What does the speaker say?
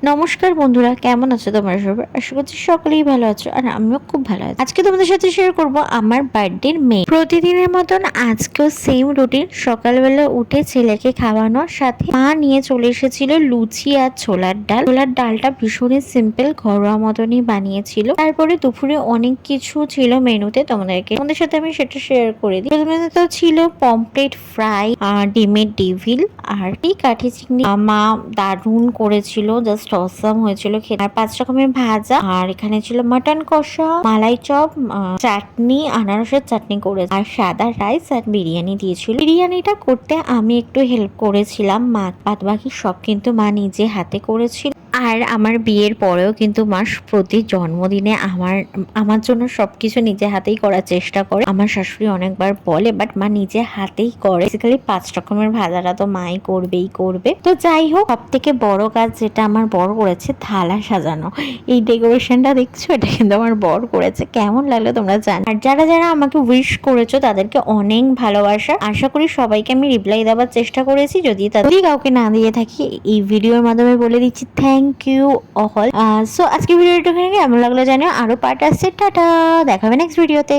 নমস্কার বন্ধুরা, কেমন আছো তোমরা সবাই? আশা করছি সকলেই ভালো আছো আর আমিও খুব ভালো আছি। আজকে তোমাদের সাথে শেয়ার করব আমার বার্থডের মেনু। প্রতিদিনের মতন আজকেও সেম রুটিন। সকালবেলা উঠে ছেলেকে খাওয়ানোর সাথে মা নিয়ে চলে এসেছিল লুচি আর ছোলার ডাল। ছোলার ডালটা ভীষণই সিম্পল, ঘরোয়া মতনই বানিয়েছিল। তারপরে দুপুরে অনেক কিছু ছিল মেনুতে, তোমাদের সাথে আমি সেটা শেয়ার করে দিই। প্রথমে তো ছিল পমফ্রেট ফ্রাই, ডিমের ডেভিল আর এই কাঠি চিংড়ি। মা দারুণ করেছিল, জাস্ট অসাম হয়েছিল খেতে। আর 5 রকমের ভাজা, আর এখানে ছিল মাটন কষা, মালাই চপ, চাটনি, আনারসের চাটনি করে, আর সাদা রাইস আর বিরিয়ানি দিয়েছিল। বিরিয়ানিটা করতে আমি একটু হেল্প করেছিলাম, বাদ বাকি সব কিন্তু মা নিজে হাতে করেছিল। আর আমার বিয়ের পরেও কিন্তু মা প্রতি জন্মদিনে আমার জন্য সবকিছু নিজে হাতেই করার চেষ্টা করে। আমার শাশুড়ি অনেকবার বলে, বাট মা নিজে হাতেই করে। বেসিক্যালি 5 রকমের ভাজাটা তো মাই করবে। তো যাই হোক, সব থেকে বড় কাজ যেটা আমার বর করেছে, থালা সাজানো। এই ডেকোরেশনটা দেখছো, এটা কিন্তু আমার বর করেছে। কেমন লাগলো তোমরা জানো। আর যারা যারা আমাকে উইশ করেছো তাদেরকে অনেক ভালোবাসা। আশা করি সবাইকে আমি রিপ্লাই দেওয়ার চেষ্টা করেছি। যদি কাউকে না দিয়ে থাকি, এই ভিডিওর মাধ্যমে বলে দিচ্ছি থ্যাংক ইউ অল। সো আজকে ভিডিওটা কেমন লাগলো জানিও। আরো পার্ট আসছে। টাটা, দেখা হবে নেক্সট ভিডিওতে।